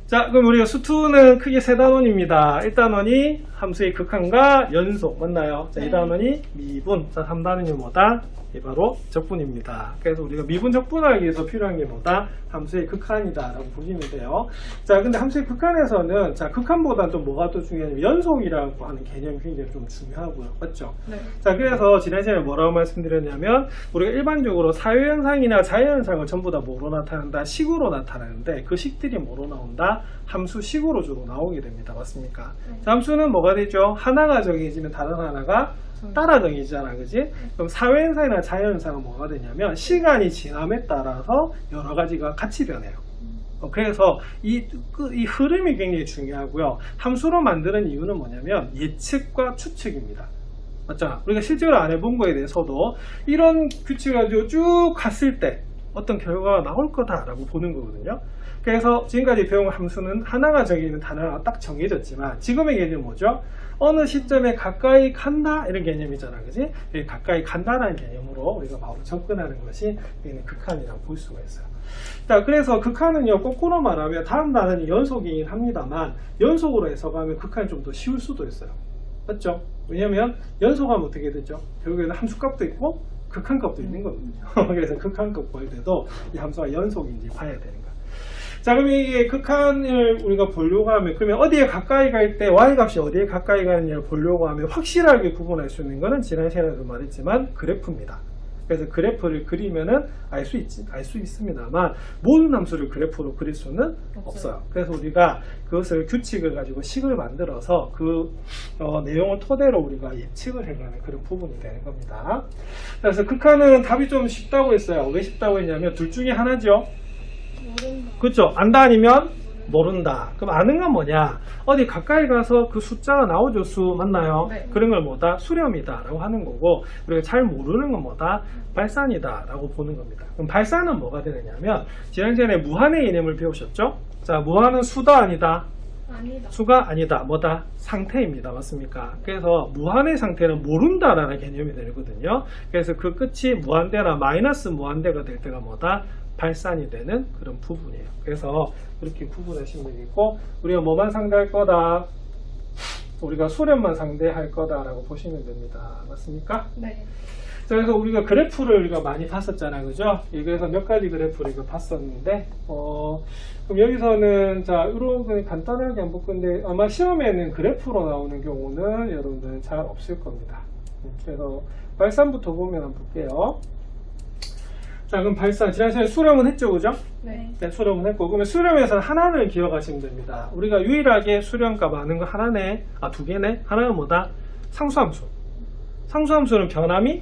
자, 그럼 우리가 수투는 크게 세 단원입니다. 1단원이 함수의 극한과 연속 맞나요? 자, 네. 2단원이 미분. 자, 3단원이 뭐다? 이 바로 적분입니다. 그래서 우리가 미분 적분하기 위해서 필요한 게 뭐다? 함수의 극한이다 라고 보시면 돼요. 자, 근데 함수의 극한에서는 자, 극한보다는 또 뭐가 또 중요하냐면 연속이라고 하는 개념이 굉장히 좀 중요하고요. 맞죠? 네. 자, 그래서 지난 시간에 뭐라고 말씀드렸냐면 우리가 일반적으로 사유현상이나 자연현상을 전부 다 뭐로 나타낸다? 식으로 나타내는데 그 식들이 뭐로 나온다? 함수식으로 주로 나오게 됩니다. 맞습니까? 네. 자, 함수는 뭐가 되죠? 하나가 정해지면 다른 하나가 따라 정해지잖아, 그지? 그럼 사회현상이나 자연현상은 뭐가 되냐면 시간이 지남에 따라서 여러 가지가 같이 변해요. 그래서 이 흐름이 굉장히 중요하고요. 함수로 만드는 이유는 뭐냐면 예측과 추측입니다. 맞잖아. 우리가 실제로 안 해본 거에 대해서도 이런 규칙을 가지고 쭉 갔을 때 어떤 결과가 나올 거다라고 보는 거거든요. 그래서 지금까지 배운 함수는 하나가 정해있는 단어가 딱 정해졌지만 지금의 개념은 뭐죠? 어느 시점에 가까이 간다 이런 개념이잖아, 그지? 가까이 간다라는 개념으로 우리가 바로 접근하는 것이 극한이라고 볼 수가 있어요. 자, 그래서 극한은요, 거꾸로 말하면 다음 단어는 연속이긴 합니다만 연속으로 해석하면 극한이 좀 더 쉬울 수도 있어요. 맞죠? 왜냐면 연속하면 어떻게 되죠? 결국에는 함수값도 있고 극한값도 있는 거거든요. 그래서 극한값 볼 때도 이 함수가 연속인지 봐야 되는 거예요. 자, 그럼 이게 극한을 우리가 보려고 하면, 그러면 어디에 가까이 갈 때 y값이 어디에 가까이 가느냐를 보려고 하면 확실하게 구분할 수 있는 것은 지난 시간에도 말했지만 그래프입니다. 그래서 그래프를 그리면은 알 수 있습니다만 모든 함수를 그래프로 그릴 수는 없어요. 그래서 우리가 그것을 규칙을 가지고 식을 만들어서 그 내용을 토대로 우리가 예측을 해가는 그런 부분이 되는 겁니다. 그래서 극한은 답이 좀 쉽다고 했어요. 왜 쉽다고 했냐면 둘 중에 하나죠. 그렇죠. 안다 아니면 모른다. 그럼 아는 건 뭐냐? 어디 가까이 가서 그 숫자가 나오죠. 수 맞나요? 네. 그런 걸 뭐다? 수렴이다 라고 하는 거고, 우리가 잘 모르는 건 뭐다? 발산이다 라고 보는 겁니다. 그럼 발산은 뭐가 되느냐면 지난번에 무한의 개념을 배우셨죠? 자, 무한은 수다 아니다? 아니다. 수가 아니다. 뭐다? 상태입니다. 맞습니까? 그래서 무한의 상태는 모른다라는 개념이 되거든요. 그래서 그 끝이 무한대나 마이너스 무한대가 될 때가 뭐다? 발산이 되는 그런 부분이에요. 그래서 그렇게 구분하시면 되겠고, 우리가 뭐만 상대할 거다? 우리가 수렴만 상대할 거다라고 보시면 됩니다. 맞습니까? 네. 자, 그래서 우리가 그래프를 우리가 많이 봤었잖아요. 그죠? 그래서 몇 가지 그래프를 이거 봤었는데, 그럼 여기서는, 자, 이런 간단하게 한번 볼 건데, 아마 시험에는 그래프로 나오는 경우는 여러분들은 잘 없을 겁니다. 그래서 발산부터 보면 한번 볼게요. 자, 그럼 발산. 지난 시간에 수렴은 했죠, 그죠? 네. 네, 수렴은 했고. 그러면 수렴에서는 하나를 기억하시면 됩니다. 우리가 유일하게 수렴값 아는 거 하나네, 두 개네? 하나는 뭐다? 상수함수. 상수함수는 변함이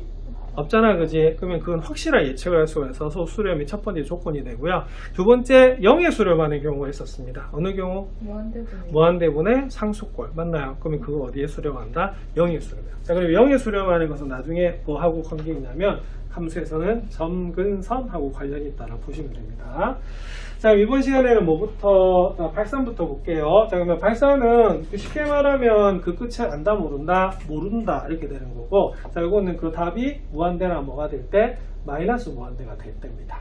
없잖아, 그지? 그러면 그건 확실하게 예측을 할 수가 있어서 수렴이 첫 번째 조건이 되고요. 두 번째, 0의 수렴하는 경우가 있었습니다. 어느 경우? 무한대분. 무한대분의 상수꼴. 맞나요? 그러면 그거 어디에 수렴한다? 0의 수렴. 자, 그리고 0의 수렴하는 것은 나중에 뭐하고 관계 있냐면 함수에서는 점근선하고 관련이 있다고 보시면 됩니다. 자, 이번 시간에는 뭐부터, 발산부터 볼게요. 자, 그러면 발산은 쉽게 말하면 그 끝을 안다, 모른다, 모른다, 이렇게 되는 거고, 자, 이거는 그 답이 무한대나 뭐가 될 때, 마이너스 무한대가 될 때입니다.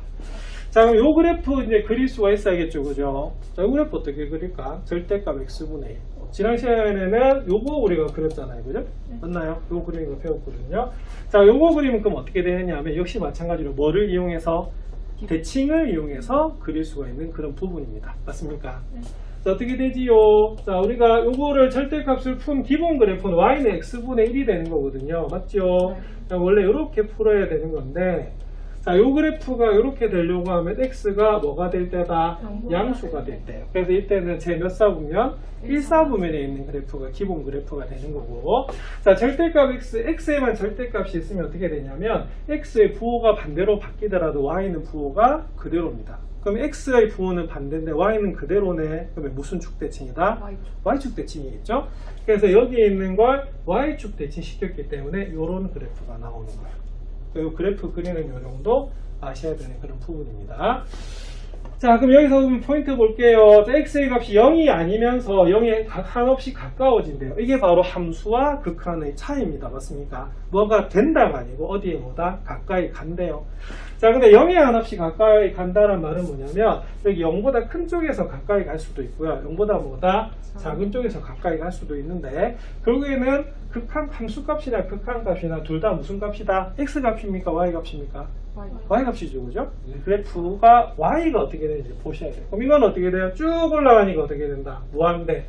자, 그럼 요 그래프 이제 그릴 수가 있어야겠죠, 그죠? 자, 이 그래프 어떻게 그릴까? 절대값 x분의 1. 지난 시간에는 요거 우리가 그렸잖아요, 그죠? 네. 맞나요? 요거 그리는 거 배웠거든요. 자, 요거 그리면 그럼 어떻게 되느냐 하면 역시 마찬가지로 뭐를 이용해서? 대칭을 이용해서 그릴 수가 있는 그런 부분입니다. 맞습니까? 네. 자, 어떻게 되지요? 자, 우리가 요거를 절대값을 푼 기본 그래프는 y는 x분의 1이 되는 거거든요. 맞죠? 네. 자, 원래 이렇게 풀어야 되는 건데, 자, 요 그래프가 이렇게 되려고 하면 x가 뭐가 될 때다? 양수가 될 때요. 그래서 이때는 제 몇 사분면? 1사분면에 있는 그래프가 기본 그래프가 되는 거고, 자, 절대값 x에만 절대값이 있으면 어떻게 되냐면 x의 부호가 반대로 바뀌더라도 y는 부호가 그대로입니다. 그럼 x의 부호는 반대인데 y는 그대로네. 그러면 무슨 축 대칭이다? y축 대칭이겠죠? 그래서 여기에 있는 걸 y축 대칭 시켰기 때문에 이런 그래프가 나오는 거예요. 그리고 그래프 그리는 요령도 아셔야 되는 그런 부분입니다. 자, 그럼 여기서 보면 포인트 볼게요. 자, x의 값이 0이 아니면서 0에 한없이 가까워진대요. 이게 바로 함수와 극한의 차이입니다. 맞습니까? 뭐가 된다가 아니고 어디에 뭐다? 가까이 간대요. 자, 근데 0에 한없이 가까이 간다는 말은 뭐냐면 여기 0보다 큰 쪽에서 가까이 갈 수도 있고요. 0보다 뭐다? 작은 쪽에서 가까이 갈 수도 있는데 결국에는 극한 함수값이나 극한값이나 둘 다 무슨 값이다? x값입니까? y값입니까? y값이죠, 그죠? 그래프가 y가 어떻게 되는지 보셔야 돼요. 그럼 이건 어떻게 돼요? 쭉 올라가니까 어떻게 된다? 무한대.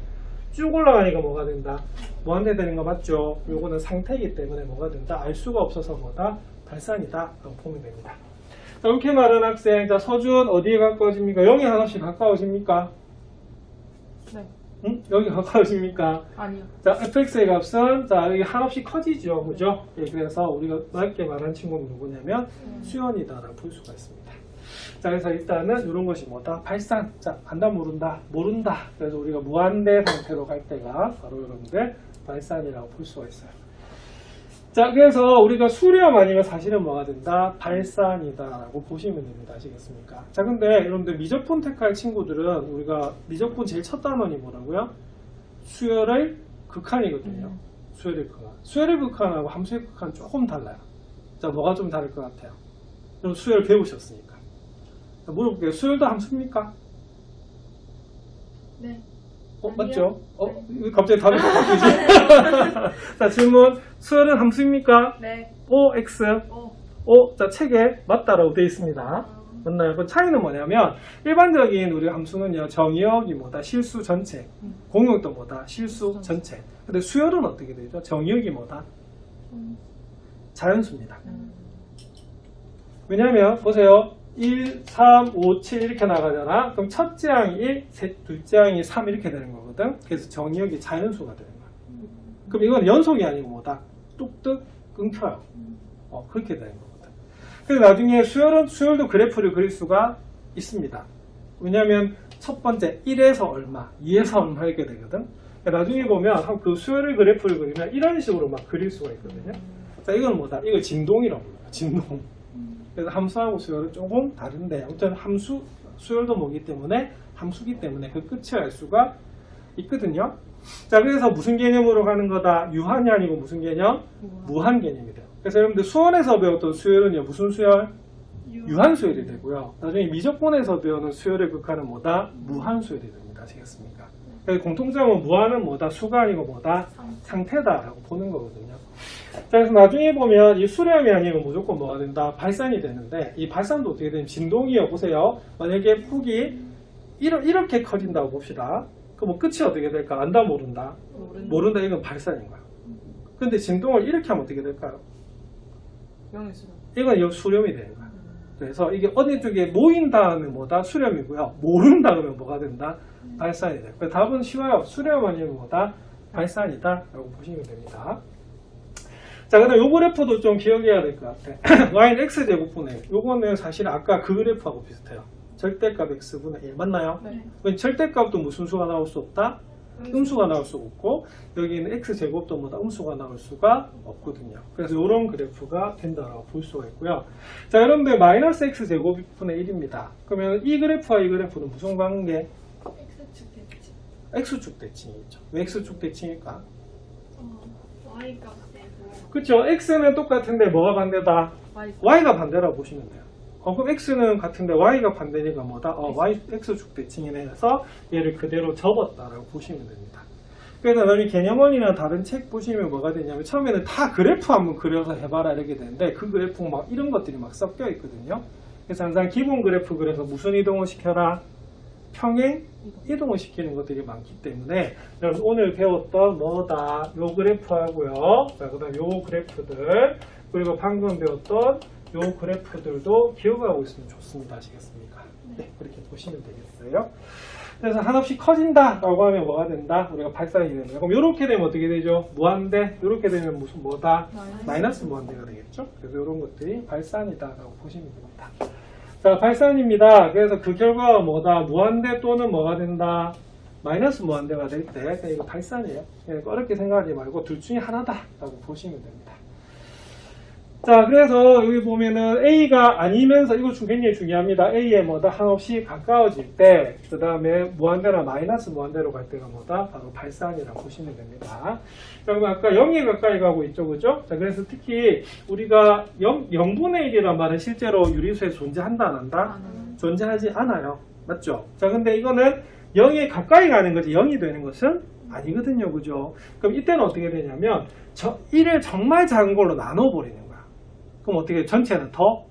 쭉 올라가니까 뭐가 된다? 무한대 되는 거 맞죠? 요거는 상태이기 때문에 뭐가 된다? 알 수가 없어서 뭐다? 발산이다 라고 보면 됩니다. 자, 이렇게 말한 학생, 자, 서준 어디에 가까워집니까? 0에 하나씩 가까워집니까? 네. 응? 여기 가까워집니까? 아니요. 자, fx의 값은 자 여기 한없이 커지죠, 그죠? 예, 그래서 우리가 넓게 말한 친구는 누구냐면 수연이다라고 볼 수가 있습니다. 자, 그래서 일단은 이런 것이 뭐다? 발산. 자, 안다 모른다, 모른다. 그래서 우리가 무한대 상태로 갈 때가 바로 여러분들 발산이라고 볼 수가 있어요. 자, 그래서 우리가 수렴 아니면 사실은 뭐가 된다? 발산이다라고 보시면 됩니다. 아시겠습니까? 자, 근데 여러분들 미적분 택할 친구들은 우리가 미적분 제일 첫 단원이 뭐라고요? 수열의 극한이거든요. 수열의 극한. 수열의 극한하고 함수의 극한 조금 달라요. 자, 뭐가 좀 다를 것 같아요? 여러분 수열 배우셨으니까. 자, 물어볼게요. 수열도 함수입니까? 네. 맞죠? 왜 갑자기 다른 거 바뀌지? 자, 질문. 수열은 함수입니까? 네. O, X. 자, 책에 맞다라고 되어 있습니다. 맞나요? 그 차이는 뭐냐면, 일반적인 우리 함수는요, 정의역이 뭐다? 실수 전체. 공역도 뭐다? 실수 전체. 근데 수열은 어떻게 되죠? 정의역이 뭐다? 자연수입니다. 왜냐면, 보세요. 1, 3, 5, 7 이렇게 나가잖아. 그럼 첫째 항이 1, 둘째 항이 3 이렇게 되는 거거든. 그래서 정의역이 자연수가 되는 거야. 그럼 이건 연속이 아니고 뭐다? 뚝뚝 끊겨요. 그렇게 되는 거거든. 그래서 나중에 수열도 그래프를 그릴 수가 있습니다. 왜냐하면 첫 번째 1에서 얼마, 2에서 얼마 이렇게 되거든. 그러니까 나중에 보면 그 수열의 그래프를 그리면 이런 식으로 막 그릴 수가 있거든요. 자, 이건 뭐다? 이걸 진동이라고 합니다. 진동. 그래서 함수하고 수열은 조금 다른데 아무튼 수열도 뭐기 때문에 함수기 때문에 그 끝을 알 수가 있거든요. 자, 그래서 무슨 개념으로 가는 거다? 유한이 아니고 무슨 개념? 무한 개념이 돼요. 그래서 여러분들 수원에서 배웠던 수열은요, 무슨 수열? 유한 수열이 되고요. 나중에 미적분에서 배우는 수열의 극한은 뭐다? 무한 수열이 됩니다. 아시겠습니까? 그래서 공통점은 무한은 뭐다? 수가 아니고 뭐다? 상태다라고 보는 거거든요. 자, 그래서 나중에 보면 이 수렴이 아니고 무조건 뭐가 된다? 발산이 되는데 이 발산도 어떻게 되면 진동이요. 보세요. 만약에 폭이 이렇게 커진다고 봅시다. 그럼 뭐 끝이 어떻게 될까? 안다 모른다? 모른다. 이건 발산인 거야. 근데 진동을 이렇게 하면 어떻게 될까요? 이건 수렴이 되는 거야. 그래서 이게 어느 쪽에 모인다 하면 뭐다? 수렴이고요. 모른다 그러면 뭐가 된다? 발산이 돼요. 그래서 답은 쉬워요. 수렴 아니면 뭐다? 발산이다 라고 보시면 됩니다. 자, 그다음 요 그래프도 좀 기억해야 될 것 같아. y는 x제곱분의 요거는 사실 아까 그 그래프하고 비슷해요. 절대값 x분의 1 맞나요? 네. 절대값도 무슨 수가 나올 수 없다? 음수가 나올 수 없고 여기는 x제곱도 뭐다? 음수가 나올 수가 없거든요. 그래서 이런 그래프가 된다라고 볼 수가 있고요. 자, 여러분들 마이너스 x제곱분의 1입니다. 그러면 이 그래프와 이 그래프는 무슨 관계? X축 대칭. x축 대칭이죠. 왜 x축 대칭일까? Y가 되고. 그쵸? x는 똑같은데 뭐가 반대다? y가 반대라고 보시면 돼요. 그럼 x는 같은데 y가 반대니까 뭐다? y x축 대칭이네 해서 얘를 그대로 접었다라고 보시면 됩니다. 그래서 나중에 개념원이나 다른 책 보시면 뭐가 되냐면 처음에는 다 그래프 한번 그려서 해봐라 이렇게 되는데 그 그래프 막 이런 것들이 막 섞여 있거든요. 그래서 항상 기본 그래프 그려서 무슨 이동을 시켜라? 평행 이동을 시키는 것들이 많기 때문에 여러분 오늘 배웠던 뭐다? 요 그래프하고요. 그 다음 요 그래프들 그리고 방금 배웠던 요 그래프들도 기억하고 있으면 좋습니다. 아시겠습니까? 네, 그렇게 보시면 되겠어요. 그래서 한없이 커진다 라고 하면 뭐가 된다? 우리가 발산이 되는 거예요. 그럼 이렇게 되면 어떻게 되죠? 무한대. 이렇게 되면 무슨 뭐다? 마이너스 무한대가 되겠죠? 그래서 이런 것들이 발산이다 라고 보시면 됩니다. 자, 발산입니다. 그래서 그 결과가 뭐다? 무한대 또는 뭐가 된다? 마이너스 무한대가 될 때 이거 발산이에요. 그러니까 어렵게 생각하지 말고 둘 중에 하나다 라고 보시면 됩니다. 자, 그래서 여기 보면은 A가 아니면서 이거 굉장히 중요합니다. A에 뭐다 한없이 가까워질 때, 그 다음에 무한대나 마이너스 무한대로 갈 때가 뭐다 바로 발산이라고 보시면 됩니다. 자, 그럼 아까 0이 가까이 가고 있죠, 그죠? 자, 그래서 특히 우리가 0분의 1이란 말은 실제로 유리수에 존재한다, 안 한다? 존재하지 않아요. 맞죠? 자, 근데 이거는 0이 가까이 가는 거지 0이 되는 것은 아니거든요, 그죠? 그럼 이때는 어떻게 되냐면 1을 정말 작은 걸로 나눠버리는 거야. 그럼 어떻게 전체는 더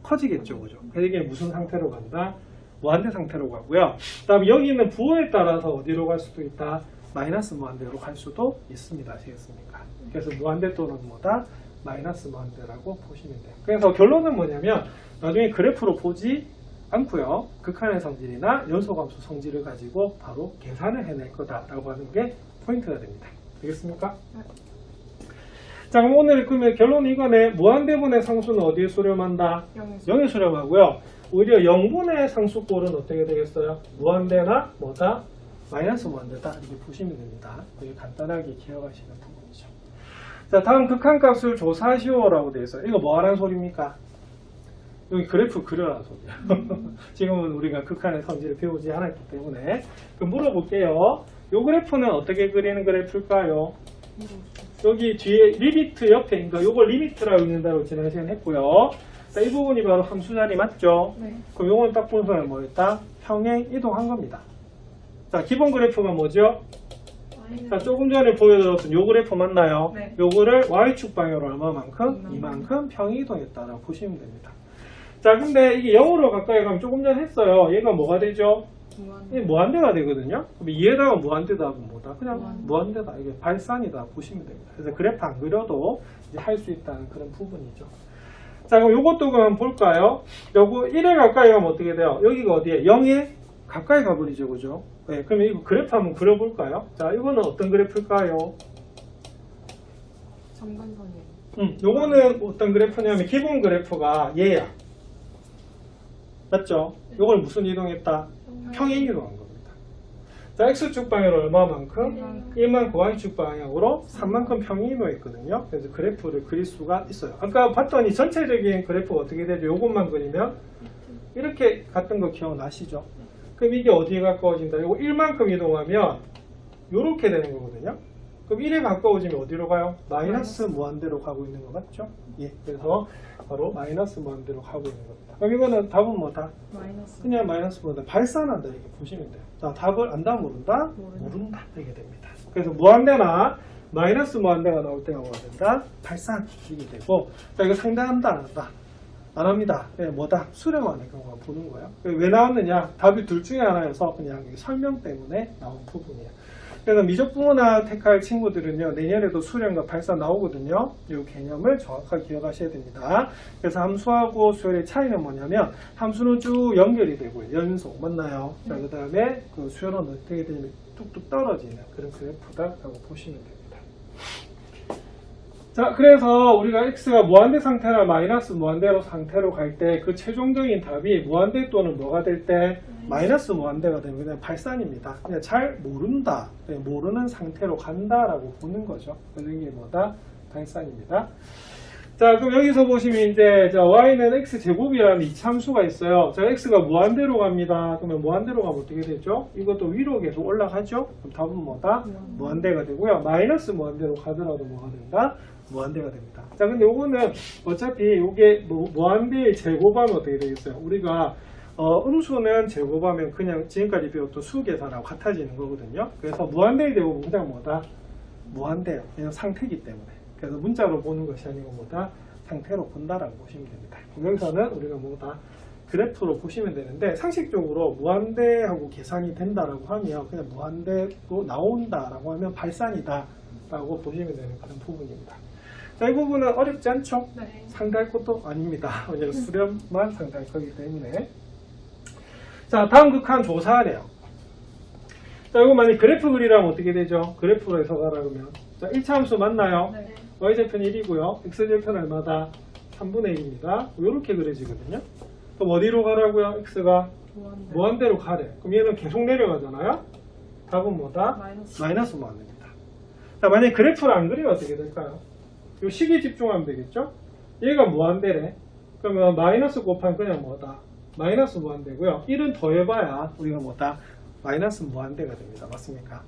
커지겠죠, 그죠? 그래서 이게 무슨 상태로 간다? 무한대 상태로 가고요. 그 다음에 여기 있는 부호에 따라서 어디로 갈 수도 있다? 마이너스 무한대로 갈 수도 있습니다. 아시겠습니까? 그래서 무한대 또는 뭐다? 마이너스 무한대라고 보시면 돼요. 그래서 결론은 뭐냐면 나중에 그래프로 보지 않고요. 극한의 성질이나 연소함수 성질을 가지고 바로 계산을 해낼 거다라고 하는 게 포인트가 됩니다. 되겠습니까? 자, 그럼 오늘 그러면 결론은 이거네. 무한대분의 상수는 어디에 수렴한다? 0에 수렴하고요. 오히려 0분의 상수꼴은 어떻게 되겠어요? 무한대나 뭐다? 마이너스 무한대다. 이렇게 보시면 됩니다. 되게 간단하게 기억하시는 부분이죠. 자, 다음 극한값을 조사하시오라고 되어 있어요. 이거 뭐 하라는 소리입니까? 여기 그래프 그려라는 소리예요. 지금은 우리가 극한의 성질을 배우지 않았기 때문에. 그럼 물어볼게요. 이 그래프는 어떻게 그리는 그래프일까요? 여기 뒤에 리미트 옆에 있는 거, 요걸 리미트라고 읽는다고 지난 시간에 했고요. 자, 이 부분이 바로 함수 자리 맞죠? 네. 그럼 요건 딱 보면 뭐였다? 평행 이동한 겁니다. 자, 기본 그래프가 뭐죠? 자, 조금 전에 보여드렸던 요 그래프 맞나요? 네. 요거를 y축 방향으로 얼마만큼? 이만큼 평행 이동했다라고 보시면 됩니다. 자, 근데 이게 0으로 가까이 가면 조금 전에 했어요. 얘가 뭐가 되죠? 이게 무한대가 되거든요. 그럼 이에다가 무한대다 하면 뭐다? 그냥 무한대다. 이게 발산이다 보시면 됩니다. 그래서 그래프 안 그려도 할 수 있다는 그런 부분이죠. 자, 그럼 요것도 그럼 볼까요? 요거 1에 가까이 가면 어떻게 돼요? 여기가 어디에? 0에 가까이 가버리죠, 그죠? 네, 그러면 이거 그래프 한번 그려볼까요? 자, 이거는 어떤 그래프일까요? 정반선이에요. 요거는 어떤 그래프냐면 기본 그래프가 얘야. 맞죠? 요걸 무슨 이동했다? 평행 이동한 겁니다. 자, x축 방향으로 얼마만큼? 1만큼 y축 방향으로 3만큼 평행 이동했거든요. 그래서 그래프를 그릴 수가 있어요. 아까 봤더니 전체적인 그래프가 어떻게 되죠? 요것만 그리면 이렇게 갔던 거 기억나시죠? 그럼 이게 어디에 가까워진다? 요거 1만큼 이동하면 요렇게 되는 거거든요. 그럼 1에 가까워지면 어디로 가요? 마이너스 무한대로 가고 있는 거 맞죠? 예, 그래서 바로 마이너스 무한대로 가고 있는 겁니다. 그럼 이거는 답은 뭐다? 그냥 마이너스 무한대 발산한다 이렇게 보시면 돼요. 자, 답을 안다 모른다? 모른다 이게 됩니다. 그래서 무한대나 마이너스 무한대가 나올 때가 뭐가 된다? 발산 이게 되고, 자, 이거 상당한다 안 한다? 안 합니다. 네, 뭐다? 수렴하는 경우가 보는 거예요. 왜 나왔느냐? 답이 둘 중에 하나여서 그냥 설명 때문에 나온 부분이에요. 그래서 미적분문학 택할 친구들은요, 내년에도 수렴과 발산 나오거든요. 이 개념을 정확하게 기억하셔야 됩니다. 그래서 함수하고 수열의 차이는 뭐냐면, 함수는 쭉 연결이 되고요. 연속, 맞나요? 자, 그 다음에 그 수열은 어떻게 되냐면 뚝뚝 떨어지는 그런 그래프다라고 보시면 됩니다. 자, 그래서 우리가 x가 무한대 상태나 마이너스 무한대로 상태로 갈 때 그 최종적인 답이 무한대 또는 뭐가 될 때 마이너스 무한대가 되면 그냥 발산입니다. 그냥 잘 모른다, 그냥 모르는 상태로 간다라고 보는 거죠. 그래서 이게 뭐다? 발산입니다. 자, 그럼 여기서 보시면 이제 y는 x제곱이라는 이차함수가 있어요. 자, x가 무한대로 갑니다. 그러면 무한대로 가면 어떻게 되죠? 이것도 위로 계속 올라가죠? 그럼 답은 뭐다? 무한대가 되고요. 마이너스 무한대로 가더라도 뭐가 된다? 무한대가 됩니다. 자, 근데 요거는 어차피 요게 무한대의 제곱하면 어떻게 되겠어요? 우리가 음수는 제곱하면 그냥 지금까지 배웠던 수 계산하고 같아지는 거거든요. 그래서 무한대의 제곱은 그냥 뭐다? 무한대요. 그냥 상태이기 때문에. 그래서 문자로 보는 것이 아니고 뭐다? 상태로 본다라고 보시면 됩니다. 여기서는 우리가 뭐다? 그래프로 보시면 되는데, 상식적으로 무한대하고 계산이 된다라고 하면 그냥 무한대로 나온다라고 하면 발산이다라고 보시면 되는 그런 부분입니다. 자, 이 부분은 어렵지 않죠? 네. 상대할 것도 아닙니다. 왜냐면 수렴만 상대할 거기 때문에. 자, 다음 극한 조사하네요. 자, 이거 만약 그래프 그리라면 어떻게 되죠? 그래프로 해석하라 그러면. 자, 1차 함수 맞나요? 네. y좌편 1이고요. x좌편 얼마다? 3분의 1입니다. 이렇게 그려지거든요. 그럼 어디로 가라고요? x가 무한대로 가래. 그럼 얘는 계속 내려가잖아요. 답은 뭐다? 마이너스 무한대입니다. 자, 만약에 그래프를 안 그리면 어떻게 될까요? 이 식에 집중하면 되겠죠? 얘가 무한대래. 그러면 마이너스 곱하면 그냥 뭐다? 마이너스 무한대고요. 1은 더해봐야 우리가 뭐다? 마이너스 무한대가 됩니다. 맞습니까?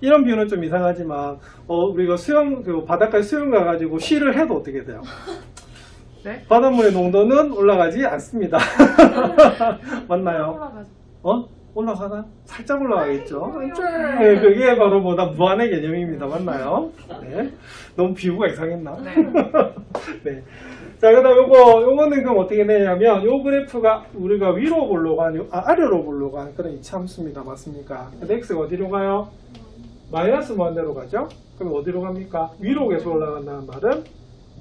이런 비유는 좀 이상하지만 우리가 수영 바닷가에 수영 가가지고 쉬를 해도 어떻게 돼요? 네? 바닷물의 농도는 올라가지 않습니다. 맞나요? 올라가죠. 올라가나? 살짝 올라가겠죠. 네, 그게 바로 뭐다 무한의 개념입니다. 맞나요? 네. 너무 비유가 이상했나? 네. 네. 자, 그다음 요거는 그럼 어떻게 되냐면 요 그래프가 우리가 위로 보려고 하는 아래로 보려고 하는 그런 이차함수입니다. 맞습니까? 근데 x가 어디로 가요? 마이너스 무한대로 가죠? 그럼 어디로 갑니까? 위로 계속 올라간다는 말은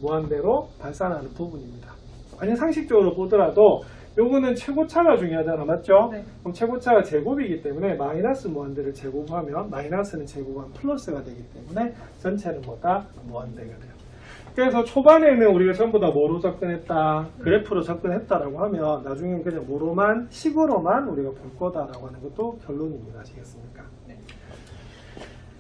무한대로 발산하는 부분입니다. 아니 상식적으로 보더라도 요거는 최고차가 중요하잖아. 맞죠? 네. 그럼 최고차가 제곱이기 때문에 마이너스 무한대를 제곱하면 마이너스는 제곱하면 플러스가 되기 때문에 전체는 뭐다? 무한대가 돼요. 그래서 초반에는 우리가 전부 다 뭐로 접근했다? 그래프로 접근했다라고 하면 나중에는 그냥 뭐로만 식으로만 우리가 볼 거다라고 하는 것도 결론입니다. 아시겠습니까? 네.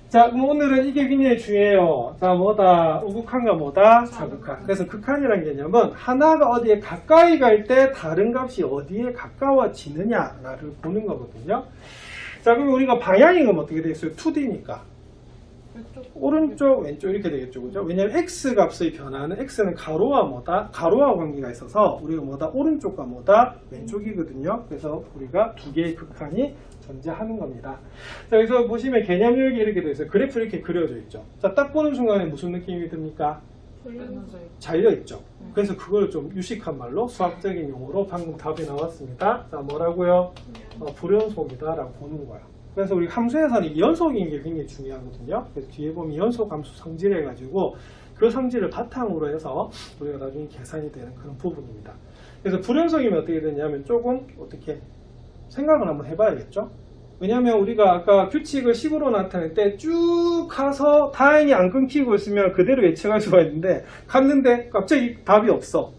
자, 그럼 오늘은 이게 굉장히 중요해요. 자, 뭐다? 우극한과 뭐다? 자극한. 그래서 극한이라는 개념은 하나가 어디에 가까이 갈 때 다른 값이 어디에 가까워지느냐를 보는 거거든요. 자, 그럼 우리가 방향이 그럼 어떻게 되겠어요? 2D니까. 오른쪽, 왼쪽 이렇게 되겠죠. 그죠? 왜냐면 x 값의 변화는 x는 가로와 뭐다? 가로와 관계가 있어서 우리가 뭐다? 오른쪽과 뭐다? 왼쪽이거든요. 그래서 우리가 두 개의 극한이 존재하는 겁니다. 자, 여기서 보시면 개념력이 이렇게 되어 있어요. 그래프 이렇게 그려져 있죠. 자, 딱 보는 순간에 무슨 느낌이 듭니까? 잘려 있죠. 그래서 그걸 좀 유식한 말로 수학적인 용어로 방금 답이 나왔습니다. 자, 뭐라고요? 불연속이다라고 보는 거예요. 그래서 우리 함수에서는 연속인 게 굉장히 중요하거든요. 그래서 뒤에 보면 연속 함수 성질 해가지고 그 성질을 바탕으로 해서 우리가 나중에 계산이 되는 그런 부분입니다. 그래서 불연속이면 어떻게 되냐면 조금 어떻게 생각을 한번 해봐야겠죠. 왜냐하면 우리가 아까 규칙을 식으로 나타낼 때 쭉 가서 다행히 안 끊기고 있으면 그대로 예측할 수가 있는데 갔는데 갑자기 답이 없어.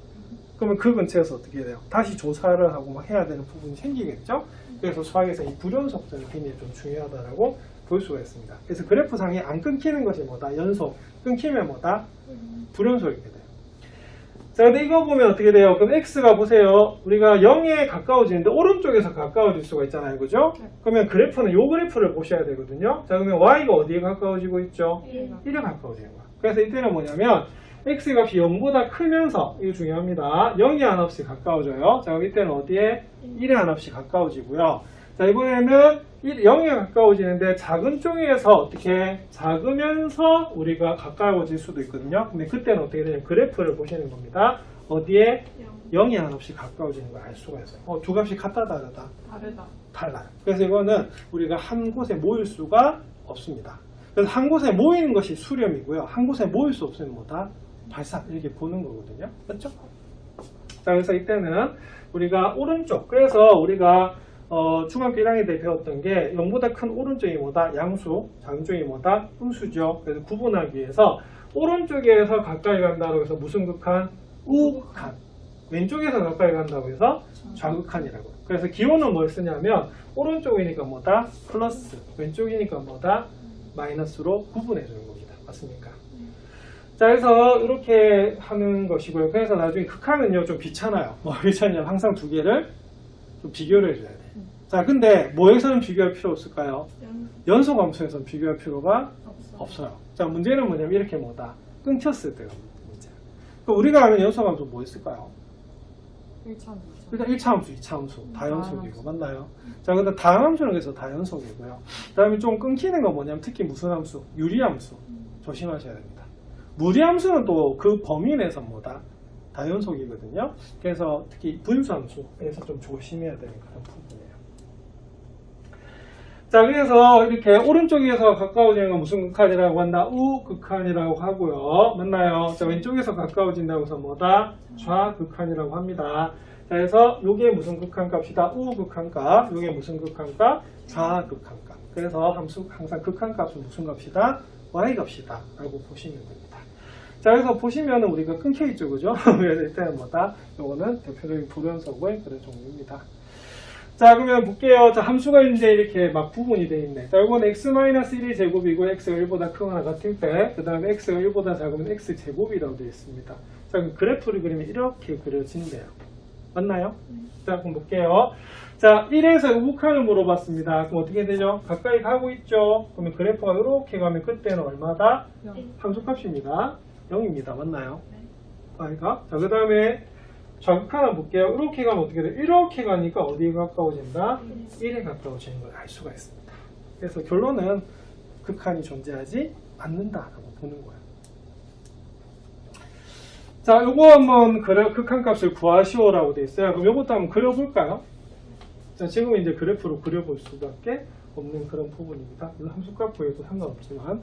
그러면 그 근처에서 어떻게 돼요? 다시 조사를 하고 막 해야 되는 부분이 생기겠죠. 그래서 수학에서 이 불연속성이 굉장히 좀 중요하다라고 볼 수가 있습니다. 그래서 그래프상에 안 끊기는 것이 뭐다? 연속. 끊기면 뭐다? 불연속이게 돼요. 자, 근데 이거 보면 어떻게 돼요? 그럼 x가 보세요. 우리가 0에 가까워지는데 오른쪽에서 가까워질 수가 있잖아요. 그죠? 그러면 그래프는 요 그래프를 보셔야 되거든요. 자, 그러면 y가 어디에 가까워지고 있죠? 1에 가까워지는 거야. 그래서 이때는 뭐냐면 x 값이 0보다 크면서 이거 중요합니다. 0이 한없이 가까워져요. 자, 그럼 이때는 어디에? 1에 한없이 가까워지고요. 자, 이번에는 0에 가까워지는데 작은 쪽에서 어떻게 작으면서 우리가 가까워질 수도 있거든요. 근데 그때는 어떻게 되냐면 그래프를 보시는 겁니다. 어디에? 0이 한없이 가까워지는 걸 알 수가 있어요. 두 값이 같다 다르다? 다르다. 달라요. 그래서 이거는 우리가 한 곳에 모일 수가 없습니다. 그래서 한 곳에 모이는 것이 수렴이고요. 한 곳에 모일 수 없으면 뭐다? 발산 이렇게 보는 거거든요. 맞죠? 자, 그래서 이때는 우리가 오른쪽, 그래서 우리가 중학교 1학년 때 배웠던 게 0보다 큰 오른쪽이 뭐다? 양수, 작은 쪽이 뭐다? 음수죠. 그래서 구분하기 위해서 오른쪽에서 가까이 간다고 해서 무슨 극한? 우극한. 왼쪽에서 가까이 간다고 해서 좌극한이라고. 그래서 기호는 뭘 쓰냐면 오른쪽이니까 뭐다? 플러스, 왼쪽이니까 뭐다? 마이너스로 구분해 주는 겁니다. 맞습니까? 자, 그래서 이렇게 하는 것이고요. 그래서 나중에 극한은요 좀 귀찮아요. 뭐 귀찮냐면 항상 두 개를 좀 비교를 해줘야 돼. 자, 근데 뭐에서는 비교할 필요 없을까요? 연속 함수에서는 비교할 필요가 없어요. 자, 문제는 뭐냐면 이렇게 뭐다? 끊겼을 때가 문제야. 그럼 우리가 아는 연속 함수 뭐 있을까요? 1차 일단 1차 함수, 2차 함수, 다연속이고 맞나요? 자, 근데 다함수는 그래서 다연속이고요. 그 다음에 좀 끊기는 건 뭐냐면 특히 무슨 함수? 유리함수. 조심하셔야 됩니다. 무리함수는 또 그 범위 내에서 뭐다? 다연속이거든요. 그래서 특히 분수함수에서 좀 조심해야 되는 그런 부분이에요. 자, 그래서 이렇게 오른쪽에서 가까워지는 건 무슨 극한이라고 한다? 우극한이라고 하고요. 맞나요? 자, 왼쪽에서 가까워진다고 해서 뭐다? 좌극한이라고 합니다. 자, 그래서 요게 무슨 극한값이다? 우극한값. 요게 무슨 극한값? 좌극한값. 그래서 함수 항상 극한값은 무슨 값이다? y값이다 라고 보시면 됩니다. 자, 그래서 보시면 우리가 끊겨있죠, 그죠? 그래서 일단은 뭐다? 요거는 대표적인 불연속의 그런 종류입니다. 자, 그러면 볼게요. 자, 함수가 이제 이렇게 막 구분이 되어 있네. 자, 이건 x-1의 제곱이고 x가 1보다 크거나 같을 때, 그 다음에 x가 1보다 작으면 x제곱이라고 되어 있습니다. 자, 그럼 그래프를 그리면 이렇게 그려진대요. 맞나요? 자, 그럼 볼게요. 자, 1에서 우극한을 물어봤습니다. 그럼 어떻게 되죠? 가까이 가고 있죠? 그러면 그래프가 이렇게 가면 그때는 얼마다? 함수값입니다. 0입니다. 맞나요? 아이가? 자, 그 다음에 좌극 하나 볼게요. 이렇게 가면 어떻게 돼? 이렇게 가니까 어디에 가까워진다? 1에 가까워지는 걸 알 수가 있습니다. 그래서 결론은 극한이 존재하지 않는다라고 보는 거예요. 자, 요거 한번 극한 값을 구하시오라고 돼 있어요. 그럼 요것도 한번 그려볼까요? 자, 지금 이제 그래프로 그려볼 수밖에 없는 그런 부분입니다. 물론 함수값 구해도 상관없지만.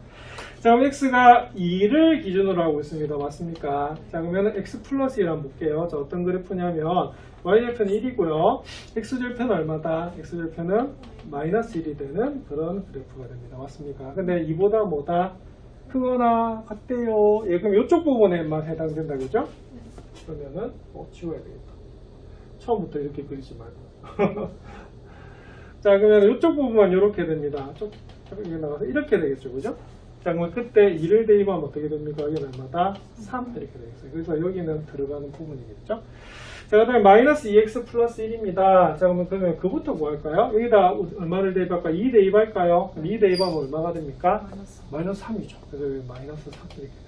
자, 그럼 x가 2를 기준으로 하고 있습니다. 맞습니까? 자, 그러면 x 플러스 1 한번 볼게요. 자, 어떤 그래프냐면 y절편은 1이고요. x절편은 얼마다? x절편은 마이너스 1이 되는 그런 그래프가 됩니다. 맞습니까? 근데 2보다 뭐다? 크거나 같대요. 예, 그럼 이쪽 부분에만 해당된다, 그죠? 그러면은 지워야 되겠다. 처음부터 이렇게 그리지 말고. 자, 그러면 이쪽 부분만 이렇게 됩니다. 이렇게 나가서 이렇게 되겠죠, 그죠? 자, 그러면 그때 2를 대입하면 어떻게 됩니까? 여기는 얼마다? 3 이렇게 되겠어요. 그래서 여기는 들어가는 부분이겠죠? 자, 그 다음에 마이너스 2x 플러스 1입니다. 자, 그러면 그부터 뭐 할까요? 여기다 얼마를 대입할까요? 2 대입할까요? 2 대입하면 얼마가 됩니까? 마이너스 3이죠. 그래서 여기 마이너스 3 이렇게 돼요.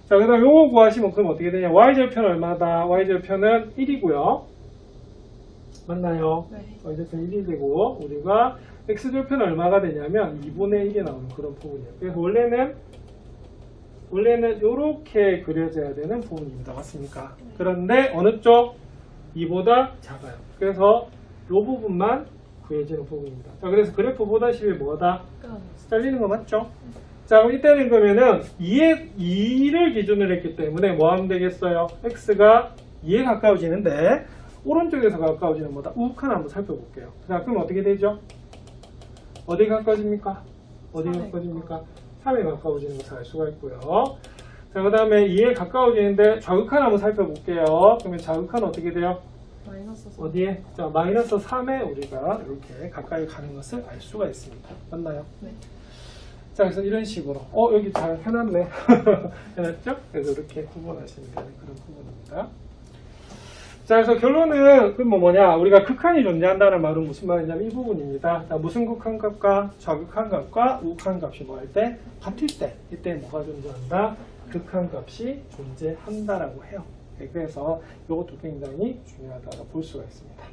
자, 그 다음에 요거 구하시면 그럼 어떻게 되냐? y절편은 얼마다? y절편은 1이고요. 맞나요? 네. y절편 1이 되고, 우리가 x절편은 얼마가 되냐면 2분의 1이 나오는 그런 부분이에요. 그래서 원래는 이렇게 그려져야 되는 부분입니다. 맞습니까? 그런데 어느 쪽? 2보다 작아요. 그래서 이 부분만 구해지는 부분입니다. 자, 그래서 그래프 보다시피 뭐다? 잘리는 거 맞죠? 자, 그럼 이때는 그러면은 2를 기준으로 했기 때문에 뭐 하면 되겠어요? x가 2에 가까워지는데 오른쪽에서 가까워지는 뭐다? 우극한 한번 살펴볼게요. 자, 그럼 어떻게 되죠? 어디에 가까워집니까? 어디에 3에 가까워집니까? 3에 가까워지는 것을 알 수가 있고요. 자, 그 다음에 2에 가까워지는데 좌극한 한번 살펴볼게요. 그러면 좌극한 어떻게 돼요? 마이너스 3. 어디에? 자, 마이너스 3에 우리가 이렇게 가까이 가는 것을 알 수가 있습니다. 맞나요? 네. 자, 그래서 이런 식으로 여기 잘 해놨네. 해놨죠? 그래서 이렇게 구분하시면 되는 그런 부분입니다. 자, 그래서 결론은 뭐냐? 우리가 극한이 존재한다는 말은 무슨 말이냐면 이 부분입니다. 자, 무슨 극한값과 좌극한값과 우극한값이 뭐 할 때? 같을 때 이때 뭐가 존재한다? 극한값이 존재한다라고 해요. 네, 그래서 이것도 굉장히 중요하다고 볼 수가 있습니다.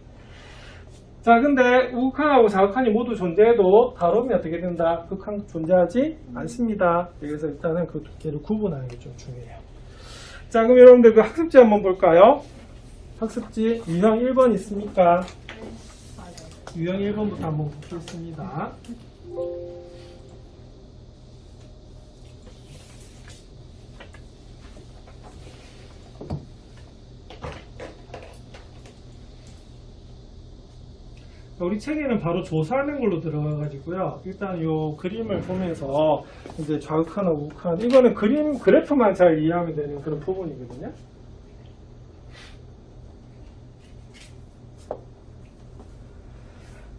자, 근데 우극한하고 좌극한이 모두 존재해도 다름이 어떻게 된다? 극한 존재하지 않습니다. 그래서 일단은 그 두 개를 구분하는 게 좀 중요해요. 자, 그럼 여러분들 그 학습지 한번 볼까요? 학습지 유형 1번 있습니까? 유형 1번부터 한번 보겠습니다. 우리 책에는 바로 조사하는 걸로 들어가가지고요. 일단 요 그림을 보면서 이제 좌극한하고 우극한 이거는 그래프만 잘 이해하면 되는 그런 부분이거든요.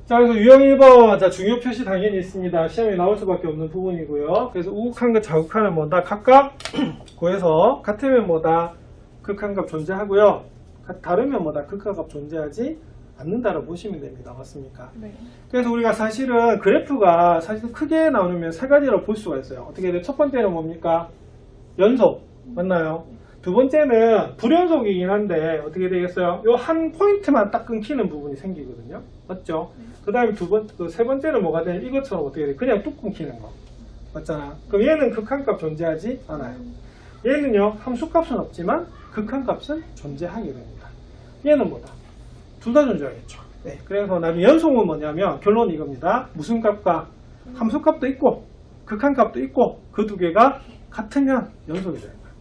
자, 그래서 유형 1번, 자, 중요 표시 당연히 있습니다. 시험에 나올 수밖에 없는 부분이고요. 그래서 우극한과 좌극한은 뭐다? 각각 구해서 같으면 뭐다? 극한값 존재하고요. 다르면 뭐다? 극한값 존재하지 않는다라고 보시면 됩니다. 맞습니까? 네. 그래서 우리가 사실은 그래프가 사실 크게 나누면 세 가지로 볼 수가 있어요. 어떻게 돼요? 첫 번째는 뭡니까? 연속. 맞나요? 두 번째는 불연속이긴 한데 어떻게 되겠어요? 요 한 포인트만 딱 끊기는 부분이 생기거든요. 맞죠? 그 다음에 세 번째는 뭐가 되냐? 이것처럼 어떻게 돼요? 그냥 뚝 끊기는 거. 맞잖아. 그럼 얘는 극한값 존재하지 않아요. 얘는요, 함수값은 없지만 극한값은 존재하게 됩니다. 얘는 뭐다? 둘 다 존재하겠죠. 네, 그래서 나중에 연속은 뭐냐면 결론이 이겁니다. 무슨 값과 함수값도 있고 극한값도 있고 그 두 개가 같으면 연속이 되는 거예요.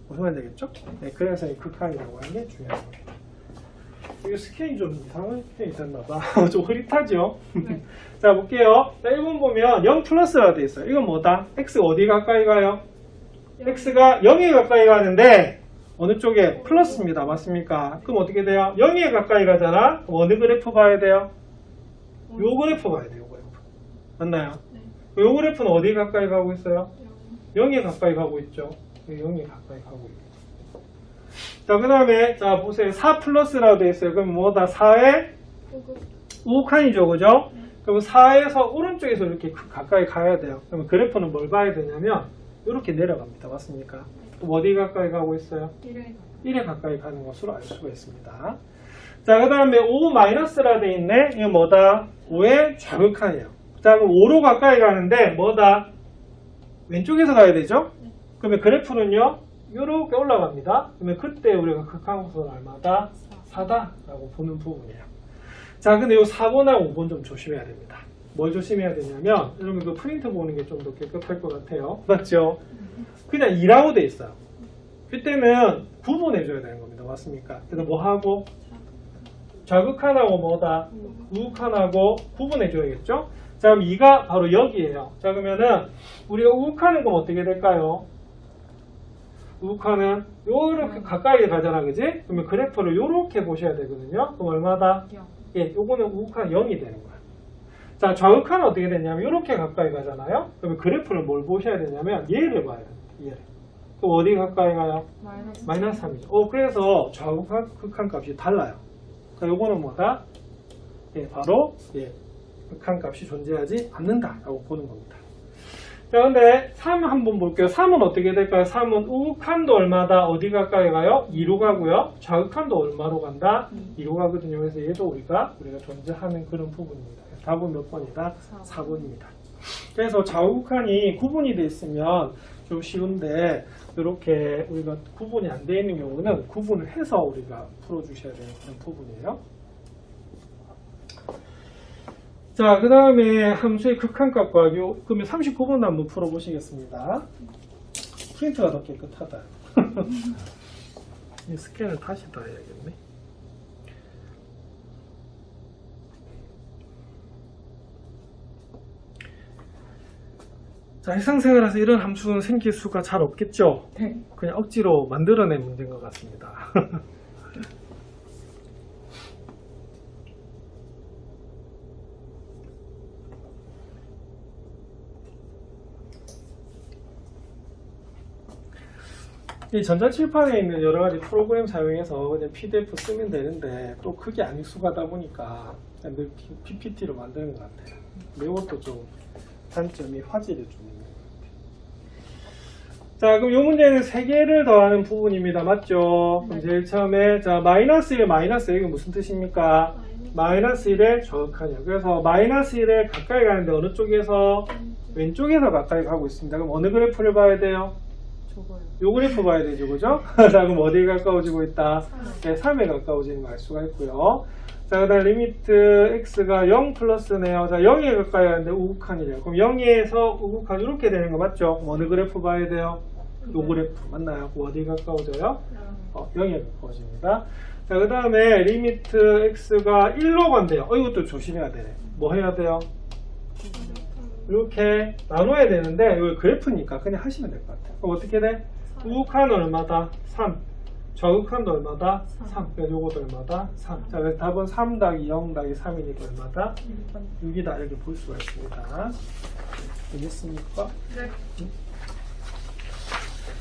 무슨 말이 되겠죠? 네, 그래서 이 극한이라고 하는 게 중요한 겁니다. 이거 스캔이 좀 이상한 스캔이 있었나봐. 좀 흐릿하죠? 네. 자, 볼게요. 자, 1번 보면 0 플러스가 돼 있어요. 이건 뭐다? x가 어디 가까이 가요? x가 0에 가까이 가는데 어느 쪽에? 플러스입니다. 맞습니까? 그럼 어떻게 돼요? 0에 가까이 가잖아? 그럼 어느 그래프 봐야 돼요? 요 그래프 봐야 돼요. 요 그래프. 맞나요? 네. 요 그래프는 어디에 가까이 가고 있어요? 0. 0에 가까이 가고 있죠. 0에 가까이 가고 있고. 자, 그 다음에, 자, 보세요. 4 플러스라고 되어 있어요. 그럼 뭐다? 4에 우칸이죠. 그죠? 그럼 4에서 오른쪽에서 이렇게 가까이 가야 돼요. 그러면 그래프는 뭘 봐야 되냐면, 이렇게 내려갑니다. 맞습니까? 그럼 어디 가까이 가고 있어요? 1에 가까이 가는 것으로 알 수가 있습니다. 자, 그 다음에 5 마이너스라 돼 있네. 이건 뭐다? 5의 좌극한이에요. 자, 그럼 5로 가까이 가는데 뭐다? 왼쪽에서 가야 되죠? 그러면 그래프는요, 이렇게 올라갑니다. 그러면 그때 우리가 극한함수는 얼마다? 4다라고 보는 부분이에요. 자, 근데 이 4번하고 5번 좀 조심해야 됩니다. 뭘 조심해야 되냐면, 여러분 그 프린트 보는 게 좀 더 깨끗할 것 같아요. 맞죠? 그냥 2라고 돼 있어요. 그때는 구분해줘야 되는 겁니다. 맞습니까? 그래서 뭐 하고? 좌극한하고 뭐다? 우극한하고 구분해줘야겠죠? 자, 그럼 2가 바로 여기에요. 자, 그러면은 우리가 우극하는 건 어떻게 될까요? 우극하는 요렇게 가까이 가잖아, 그지? 그러면 그래프를 요렇게 보셔야 되거든요. 그럼 얼마다? 0. 예, 요거는 우극한 0이 되는 거야. 자, 좌극한은 어떻게 되냐면 요렇게 가까이 가잖아요. 그러면 그래프를 뭘 보셔야 되냐면 얘를 봐야 돼요. 얘를. 그럼 어디 가까이 가요? 마이너스 3이죠. 그래서 좌극한 값이 달라요. 자, 요거는 뭐다? 예, 바로 예, 극한 값이 존재하지 않는다라고 보는 겁니다. 자, 근데 3 한번 볼게요. 3은 어떻게 될까요? 3은 우극한도 얼마다? 어디 가까이 가요? 2로 가고요. 좌극한도 얼마로 간다? 2로 가거든요. 그래서 얘도 우리가 존재하는 그런 부분입니다. 답은 몇 번이다? 4번입니다. 그래서 좌우극한이 구분이 되어 있으면 좀 쉬운데 이렇게 우리가 구분이 안 되어 있는 경우는 구분을 해서 우리가 풀어주셔야 되는 그런 부분이에요. 자, 그 다음에 함수의 극한값과 그러면 39번도 한번 풀어보시겠습니다. 프린트가 더 깨끗하다. 이 스캔을 다시 다 해야겠네. 자, 일상생활에서 이런 함수는 생길 수가 잘 없겠죠? 네. 그냥 억지로 만들어낸 문제인 것 같습니다. 이 전자칠판에 있는 여러 가지 프로그램 사용해서 그냥 PDF 쓰면 되는데 또 그게 안 익숙하다 보니까 그냥 늘 PPT로 만드는 것 같아요. 이것도 좀 단점이 화질이 좀 있는 것 같아요. 자, 그럼 이 문제는 3개를 더하는 부분입니다. 맞죠? 그럼 제일 처음에 자 마이너스 1, 마이너스 1 이게 무슨 뜻입니까? 마이너스 1에 정확하냐. 그래서 마이너스 1에 가까이 가는데 어느 쪽에서? 왼쪽에서 가까이 가고 있습니다. 그럼 어느 그래프를 봐야 돼요? 저거요. 요 그래프 봐야 되죠, 그죠? 자, 그럼 어디에 가까워지고 있다? 네, 3에 가까워지는 걸 알 수가 있고요. 자, 그 다음 리미트 x가 0 플러스네요. 자, 0에 가까이 가는데 우극한이래요. 그럼 0에서 우극한 이렇게 되는 거 맞죠? 어느 그래프 봐야 돼요? 요 그래프 맞나요? 어디에 가까워져요? 0에 가까워집니다. 자, 그 다음에 리미트 x가 1로 간대요. 이것도 조심해야 되네. 뭐 해야 돼요? 이렇게 나눠야 되는데 이거 그래프니까 그냥 하시면 될 것 같아요. 그럼 어떻게 돼? 우극한 얼마다? 3. 좌극한도 얼마다? 3. 그래서 요것도 얼마다? 3. 자, 그래서 답은 3 더하기 0 더하기 3이니까 얼마다? 6이다. 이렇게 볼 수가 있습니다. 되겠습니까? 네.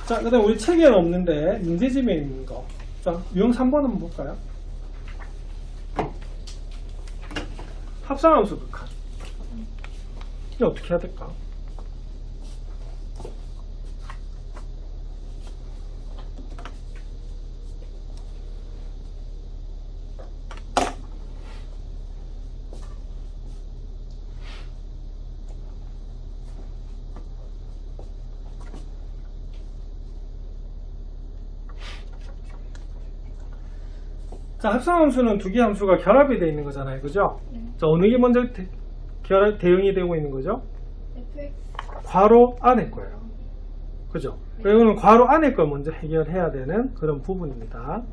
자, 그 다음 우리 책에는 없는데 문제집에 있는 거. 자, 유형 3번 한번 볼까요? 합성함수 극한. 이게 어떻게 해야 될까? 자, 합성함수는 두 개 함수가 결합이 되어 있는 거잖아요. 그죠? 자, 어느 게 먼저 대응이 되고 있는 거죠? fx. 괄호 안에 거예요. 그죠? 이거는 괄호 안에 걸 먼저 해결해야 되는 그런 부분입니다.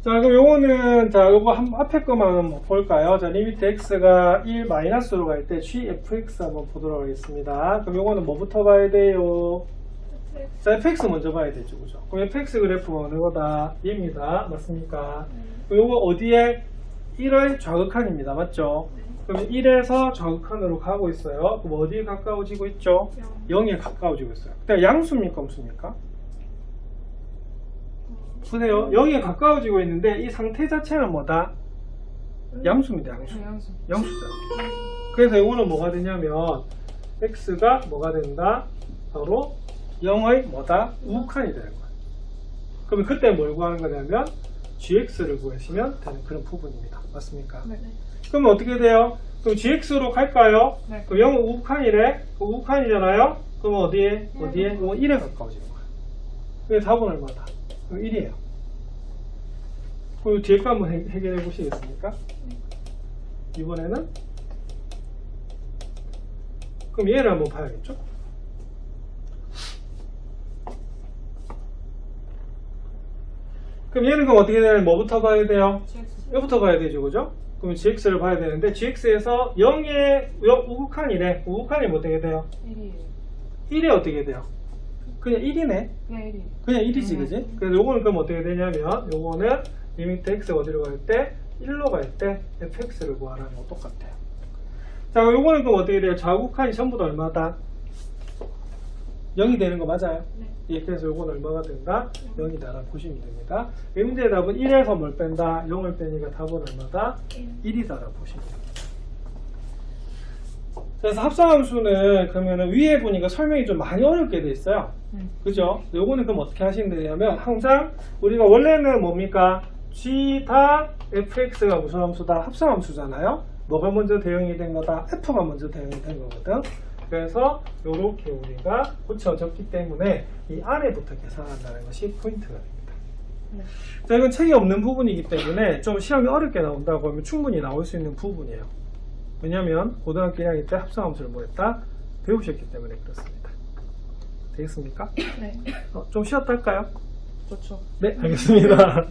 자, 그럼 요거는, 자, 요거 앞에 거만 한번 볼까요? 자, 리미트 x가 1 마이너스로 갈 때 gfx 한번 보도록 하겠습니다. 그럼 요거는 뭐부터 봐야 돼요? fx. 자, fx 먼저 봐야 되죠, 그죠? 그럼 fx 그래프가 어느 거다? 2입니다. 맞습니까? 그럼 요거 어디에? 1의 좌극한입니다. 맞죠? 그러면 1에서 좌극한으로 가고 있어요. 그럼 어디에 가까워지고 있죠? 0에 가까워지고 있어요. 그러니까 양수입니까? 음수입니까? 보세요. 0에 가까워지고 있는데 이 상태 자체는 뭐다? 양수입니다. 양수. 양수. 양수죠. 그래서 이거는 뭐가 되냐면 x가 뭐가 된다? 바로 0의 뭐다? 우극한이 되는 거예요. 그러면 그때 뭘 구하는 거냐면 gx를 구하시면 되는 그런 부분입니다. 맞습니까? 네. 그러면 어떻게 돼요? 그럼 gx로 갈까요? 네. 그럼 0은 우극한이래. 우극한이잖아요. 그럼 어디에? 어디에? 이거 1에 가까워지는 거예요. 그래서 답은 얼마다? 1이에요. 그리고 뒤에 거 한번 해결해 보시겠습니까? 이번에는 그럼 얘를 한번 봐야겠죠? 그럼 얘는 그럼 어떻게 되냐면 뭐부터 봐야 돼요? gx. 여기부터 봐야 되죠, 그죠? 그럼 gx를 봐야 되는데 gx에서 0의 우극한이래. 우극한이 뭐 어떻게 돼요? 1이에요. 1이 어떻게 돼요? 그냥 1이네. 그냥 1이에요. 그냥 1이지, 그지? 그래서 요거는 그럼 어떻게 되냐면 요거는 리미트 x가 어디로 갈 때? 1로 갈 때 fx를 구하라는 거 똑같아요. 자, 요거는 그럼 어떻게 돼요? 좌우극한이 전부 다 얼마다? 0이 되는 거 맞아요? 네. 예, 그래서 요거는 얼마가 된다? 0이다라고 보시면 됩니다. 이 문제의 답은 1에서 뭘 뺀다? 0을 빼니까 답은 얼마다? 1이다라고 보시면 됩니다. 그래서 합성함수는 그러면은 위에 보니까 설명이 좀 많이 어렵게 돼 있어요. 그죠? 요거는 그럼 어떻게 하시면 되냐면 항상 우리가 원래는 뭡니까? g당 fx가 무슨 함수다? 합성함수잖아요. 뭐가 먼저 대응이 된 거다? f가 먼저 대응이 된 거거든. 그래서 요렇게 우리가 고쳐졌기 때문에 이 아래부터 계산한다는 것이 포인트가 됩니다. 네. 자, 이건 책이 없는 부분이기 때문에 좀 시험이 어렵게 나온다고 하면 충분히 나올 수 있는 부분이에요. 왜냐면 고등학교 1학년 때 합성함수를 뭐 했다? 배우셨기 때문에 그렇습니다. 되겠습니까? 네. 좀 쉬었다 할까요? 좋죠. 네, 알겠습니다.